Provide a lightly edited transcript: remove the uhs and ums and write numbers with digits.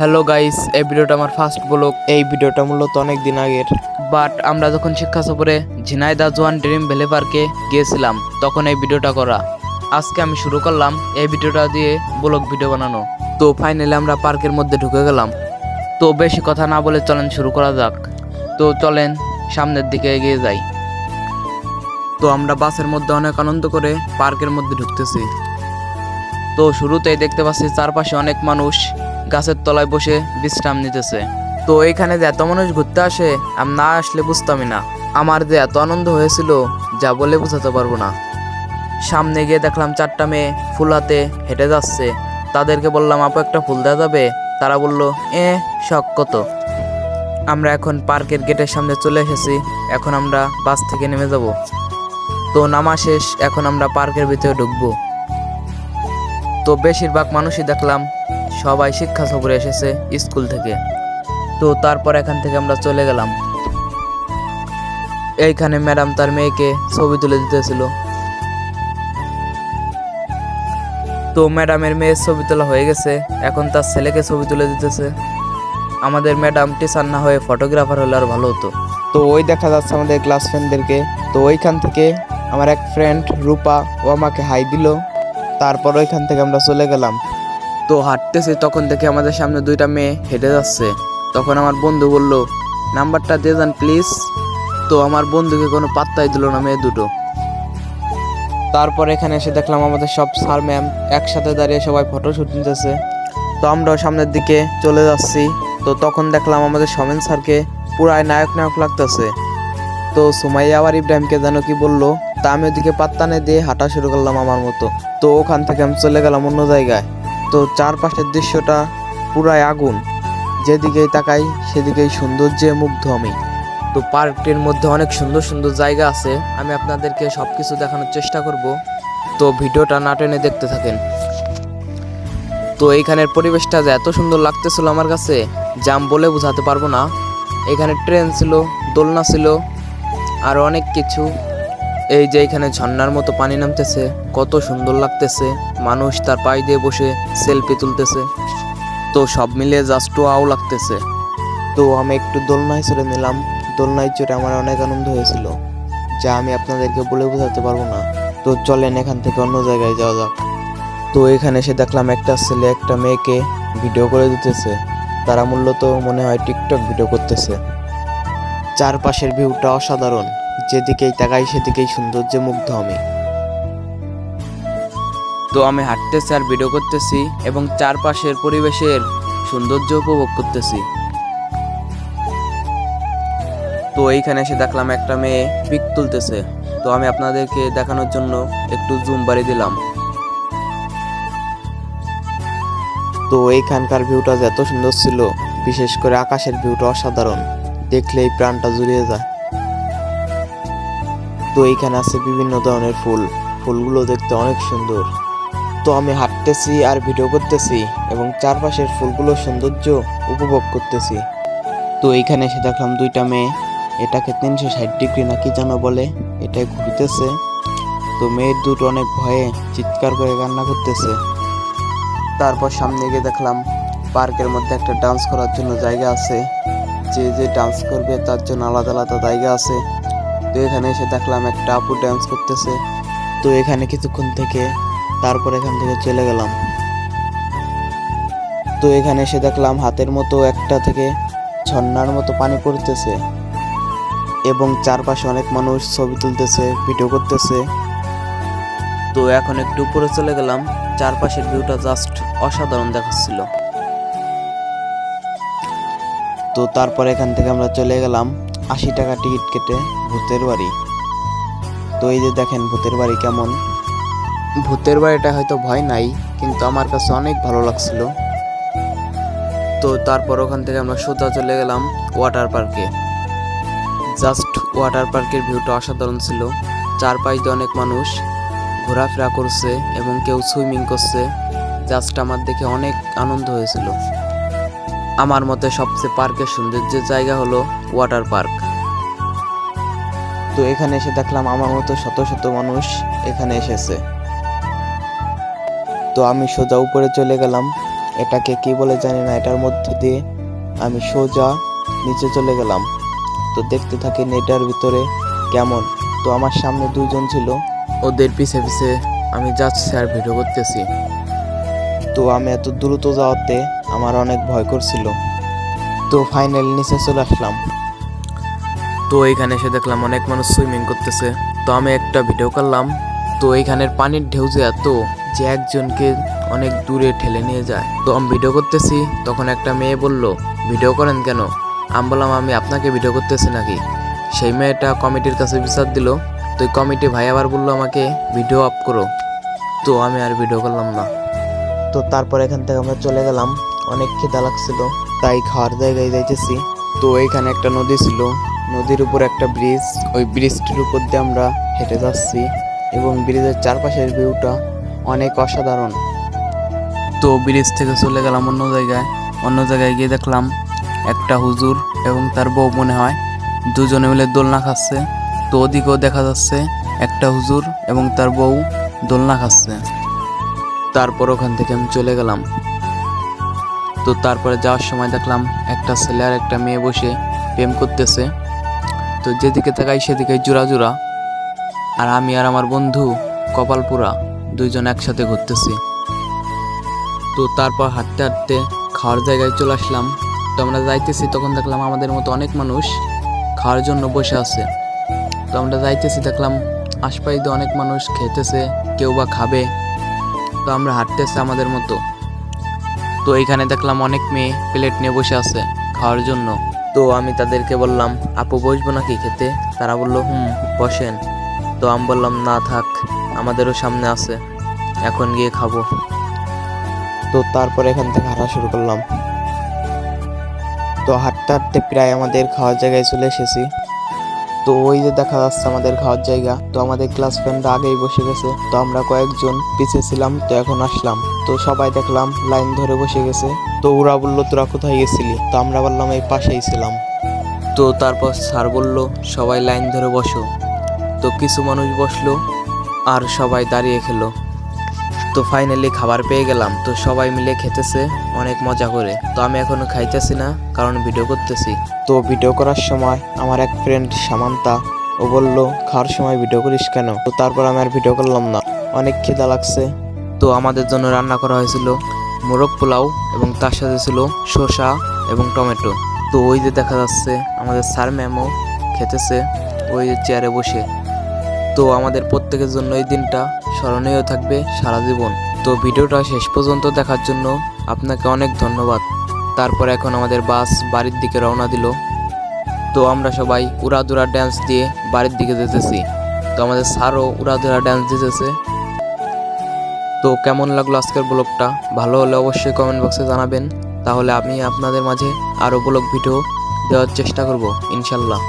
Hello guys, এই ভিডিওটা আমার ফার্স্ট ব্লগ। এই ভিডিওটা মূলত অনেক দিন আগের, বাট আমরা যখন শিক্ষা সফরে ঝিনাইদহ জোয়ান ড্রিম ভ্যালি পার্কে গিয়েছিলাম তখন এই ভিডিওটা করা। আজকে আমি শুরু করলাম এই ভিডিওটা দিয়ে ব্লগ ভিডিও বানানো। তো ফাইনালি আমরা পার্কের মধ্যে ঢুকে গেলাম। তো বেশি কথা না বলে চলেন শুরু করা যাক। তো চলেন সামনের দিকে এগিয়ে যাই। তো আমরা বাসের মধ্যে অনেক আনন্দ করে পার্কের মধ্যে ঢুকতেছি। তো শুরুতেই দেখতে পাচ্ছি চারপাশে অনেক মানুষ গাছের তলায় বসে বিশ্রাম নিতেছে। তো এখানে যে এত মানুষ ঘুরতে আসে আমি না আসলে বুঝতামই না। আমার যে এত আনন্দ হয়েছিল যা বলে বোঝাতে পারবো না। সামনে গিয়ে দেখলাম চারটা মেয়ে ফুল হাতে হেঁটে যাচ্ছে। তাদেরকে বললাম, আপু একটা ফুল দেওয়া যাবে? তারা বলল, শখ কত। আমরা এখন পার্কের গেটের সামনে চলে এসেছি। এখন আমরা বাস থেকে নেমে যাব। তো নামা শেষ, এখন আমরা পার্কের ভিতরে ঢুকবো। তো বেশিরভাগ মানুষই দেখলাম সবাই শিক্ষা সফরে এসেছে স্কুল থেকে। তো তারপর এখান থেকে আমরা চলে গেলাম। এইখানে ম্যাডাম তার মেয়েকে ছবি তুলে দিতেছিল। তো ম্যাডামের মেয়ের ছবি তোলা হয়ে গেছে, এখন তার ছেলেকে ছবি তুলে দিতেছে। আমাদের ম্যাডাম টিচার না হয়ে ফটোগ্রাফার হলে আর ভালো হতো। তো ওই দেখা যাচ্ছে আমাদের ক্লাস ফ্রেন্ডদেরকে। তো ওইখান থেকে আমার এক ফ্রেন্ড রূপা, ও আমাকে হাই দিল। তারপর ওইখান থেকে আমরা চলে গেলাম। তো হাঁটতেছি, তখন দেখি আমাদের সামনে দুইটা মেয়ে হেঁটে যাচ্ছে। তখন আমার বন্ধু বলল, নাম্বারটা দিয়ে যান প্লিজ। তো আমার বন্ধুকে কোনো পাত্তাই দিল না মেয়ে দুটো। তারপর এখানে এসে দেখলাম আমাদের সব স্যার ম্যাম একসাথে দাঁড়িয়ে সবাই ফটোশুট নিতেছে। তো আমরাও সামনের দিকে চলে যাচ্ছি। তো তখন দেখলাম আমাদের সমেন স্যারকে পুরাই নায়ক নায়ক লাগতেছে। তো সুমাইয়া আবার ইব্রাহিমকে যেন কি বললো, তা আমি ওদিকে পাত্তা না দিয়ে হাঁটা শুরু করলাম আমার মতো। তো ওখান থেকে আমি চলে গেলাম অন্য জায়গায়। তো চারপাশের দৃশ্যটা পুরাই আগুন, যেদিকেই তাকাই সেদিকেই সৌন্দর্যে মুগ্ধ আমি। তো পার্কটির মধ্যে অনেক সুন্দর সুন্দর জায়গা আছে, আমি আপনাদেরকে সবকিছু দেখানোর চেষ্টা করব। তো ভিডিওটা না টেনে দেখতে থাকেন। তো এইখানের পরিবেশটা যে এত সুন্দর লাগতেছিল আমার কাছে যা আমি বলে বোঝাতে পারবো না। এখানে ট্রেন ছিল, দোলনা ছিল, আর অনেক কিছু। এই যে এখানে ঝর্ণার মতো পানি নামতেছে, কত সুন্দর লাগতেছে। মানুষ তার পায়ে দিয়ে বসে সেলফি তুলতেছে। তো সব মিলিয়ে জাস্ট ওয়াও লাগতেছে। তো আমি একটু দোলনায় চড়ে নিলাম। দোলনায় চড়ে আমার অনেক আনন্দ হয়েছিল, যা আমি আপনাদেরকে বলে বোঝাতে পারবো না। তো চলেন এখান থেকে অন্য জায়গায় যাওয়া যাক। তো এখানে এসে দেখলাম একটা ছেলে একটা মেয়েকে ভিডিও করে দিতেছে। তারা মূলত মনে হয় টিকটক ভিডিও করতেছে। চারপাশের ভিউটা অসাধারণ, যেদিকেই তাকাই সেদিকেই সৌন্দর্যে মুগ্ধ আমি। তো আমি হাঁটতেছি আর ভিডিও করতেছি এবং চারপাশের পরিবেশের সৌন্দর্য উপভোগ করতেছি। তো এইখানে এসে দেখলাম একটা মেয়ে পিক তুলতেছে। তো আমি আপনাদেরকে দেখানোর জন্য একটু জুম বাড়িয়ে দিলাম। তো এইখানকার ভিউটা যে এত সুন্দর ছিল, বিশেষ করে আকাশের ভিউটা অসাধারণ, দেখলেই প্রাণটা জুড়িয়ে যায়। তো এইখানে আছে বিভিন্ন ধরনের ফুল, ফুলগুলো দেখতে অনেক সুন্দর। তো আমি হাঁটতেছি আর ভিডিও করতেছি এবং চারপাশের ফুলগুলোর সৌন্দর্য উপভোগ করতেছি। তো এইখানে এসে দেখলাম দুইটা মেয়ে, এটাকে 360 ডিগ্রি নাকি যেন বলে, এটাই ঘুরতেছে। তো মেয়ের দুটো অনেক ভয়ে চিৎকার করে কান্না করতেছে। তারপর সামনে গিয়ে দেখলাম পার্কের মধ্যে একটা ডান্স করার জন্য জায়গা আছে। যে যে ডান্স করবে তার জন্য আলাদা আলাদা জায়গা আছে। তো এখানে এসে দেখলাম একটা আপু ডান্স করতেছে। তো এখানে কিছুক্ষণ থেকে তারপর এখান থেকে চলে গেলাম। তো এখানে এসে দেখলাম হাতের মতো একটা থেকে ঝর্ণার মতো পানি পড়তেছে এবং চারপাশে অনেক মানুষ ছবি তুলতেছে, ভিডিও করতেছে। তো এখন একটু উপরে চলে গেলাম, চারপাশের ভিউটা জাস্ট অসাধারণ দেখাচ্ছিল। তো তারপর এখান থেকে আমরা চলে গেলাম 80 টাকা টিকিট কেটে ভূতের বাড়ি। তো এই যে দেখেন ভূতের বাড়ি কেমন। ভূতের বাড়িটা হয়তো ভয় নাই, কিন্তু আমার কাছে অনেক ভালো লাগছিল। তো তারপর ওখান থেকে আমরা সোজা চলে গেলাম ওয়াটার পার্কে। জাস্ট ওয়াটার পার্কের ভিউটা অসাধারণ ছিল। চারপাশে অনেক মানুষ ঘোরাফেরা করছে এবং কেউ সুইমিং করছে। জাস্ট আমার দেখে অনেক আনন্দ হয়েছিল। আমার মতে সবচেয়ে পার্কের সৌন্দর্যের জায়গা হলো ওয়াটার পার্ক। তো এখানে এসে দেখলাম আমার মতো শত শত মানুষ এখানে এসেছে। তো আমি সোজা উপরে চলে গেলাম। এটাকে কি বলে জানি না, এটার মধ্যে দিয়ে আমি সোজা নিচে চলে গেলাম। তো দেখতে থাকেন এটার ভিতরে কেমন। তো আমার সামনে দুইজন ছিল, ওদের পিছে পিছে আমি যাচ্ছি আর ভিডিও করতেছি। তো আমি এত দ্রুত যাওয়াতে আমার অনেক ভয় করছিল। তো ফাইনালি নিচে চলে আসলাম। তো এইখানে এসে দেখলাম অনেক মানুষ সুইমিং করতেছে। তো আমি একটা ভিডিও করলাম। তো এইখানের পানির ঢেউ যে এত যে একজনকে অনেক দূরে ঠেলে নিয়ে যায়। তো আমি ভিডিও করতেছি, তখন একটা মেয়ে বলল, ভিডিও করেন কেন? আমি বললাম, আমি আপনাকে ভিডিও করতেছি নাকি? সেই মেয়েটা কমিটির কাছে বিচার দিল। তো ওই কমিটি ভাই আবার বললো আমাকে ভিডিও অফ করো। তো আমি আর ভিডিও করলাম না। তো তারপর এখান থেকে আমরা চলে গেলাম। অনেক খিদা লাগছিল, তাই খাওয়ার জায়গায় যাইতেছি। তো এইখানে একটা নদী ছিল, নদীর উপর একটা ব্রিজ। ওই ব্রিজটির উপর দিয়ে আমরা হেঁটে যাচ্ছি এবং ব্রিজের চারপাশের ভিউটা অনেক অসাধারণ। তো ব্রিজ থেকে চলে গেলাম অন্য জায়গায় গিয়ে দেখলাম একটা হুজুর এবং তার বউ মনে হয় দুজনে মিলে দোলনা খাচ্ছে। তো ওদিকেও দেখা যাচ্ছে একটা হুজুর এবং তার বউ দোলনা খাচ্ছে। তারপর ওখান থেকে আমি চলে গেলাম। তো তারপরে যাওয়ার সময় দেখলাম একটা ছেলে আর একটা মেয়ে বসে প্রেম করতেছে। তো যেদিকে তাকাই সেদিকে জোড়া জোড়া, আর আমি আর আমার বন্ধু কপালপুরা দুইজন একসাথে ঘুরতেছি। তো তারপর হাঁটতে হাঁটতে খাওয়ার জায়গায় চলে আসলাম। তো আমরা যাইতেছি, তখন দেখলাম আমাদের মতো অনেক মানুষ খাওয়ার জন্য বসে আছে। তো আমরা যাইতেছি, দেখলাম আশপাশে দিয়ে অনেক মানুষ খেতেছে, কেউ বা খাবে। তো আমরা হাঁটতেছি আমাদের মতো। তো এইখানে দেখলাম অনেক মেয়ে প্লেট নিয়ে বসে আছে খাওয়ার জন্য। তো আমি তাদেরকে বললাম, আপু বসবো নাকি খেতে? তারা বললো, বসেন। তো আমি বললাম, না থাক, আমাদেরও সামনে আছে, এখন গিয়ে খাবো। তো তারপর এখান থেকে হাঁটা শুরু করলাম। তো হাঁটতে হাঁটতে প্রায় আমাদের খাওয়ার জায়গায় চলে এসেছি। তো ওই যে দেখা যাচ্ছে আমাদের খাওয়ার জায়গা। তো আমাদের ক্লাস ফ্রেন্ডরা আগেই বসে গেছে, তো আমরা কয়েকজন পিছিয়ে ছিলাম। তো এখন আসলাম, তো সবাই দেখলাম লাইন ধরে বসে গেছে। তো ওরা বললো, তোরা কোথায় গেছিলি? তো আমরা বললাম, এই পাশেই ছিলাম। তো তারপর স্যার বলল, সবাই লাইন ধরে বসো। তো কিছু মানুষ বসলো আর সবাই দাঁড়িয়ে খেলো। তো ফাইনালি খাবার পেয়ে গেলাম। তো সবাই মিলে খেতেছে অনেক মজা করে। তো আমি এখনো খাইতেছি না, কারণ ভিডিও করতেছি। তো ভিডিও করার সময় আমার এক ফ্রেন্ড সামান্তা, ও বলল, খাওয়ার সময় ভিডিও করিস কেন? তো তারপর আমি আর ভিডিও করলাম না, অনেক খিদা লাগছে। তো আমাদের জন্য রান্না করা হয়েছিল মোরগ পোলাও এবং তার সাথে ছিল শসা এবং টমেটো। তো ওই যে দেখা যাচ্ছে আমাদের স্যার ম্যামও খেতেছে ওই যে চেয়ারে বসে। তো আমাদের প্রত্যেকের জন্য এই দিনটা স্মরণীয় থাকবে সারা জীবন। তো ভিডিওটা শেষ পর্যন্ত দেখার জন্য আপনাকে অনেক ধন্যবাদ। তারপর এখন আমাদের বাস বাড়ির দিকে রওনা দিল। তো আমরা সবাই উড়াধুরা ড্যান্স দিয়ে বাড়ির দিকে যেতেছি। তো আমাদের স্যারও উড়াধুরা ড্যান্স দিতেছে। তো কেমন লাগলো আজকের ব্লগটা? ভালো হলে অবশ্যই কমেন্ট বক্সে জানাবেন, তাহলে আমি আপনাদের মাঝে আরও ব্লগ ভিডিও দেওয়ার চেষ্টা করব ইনশাল্লাহ।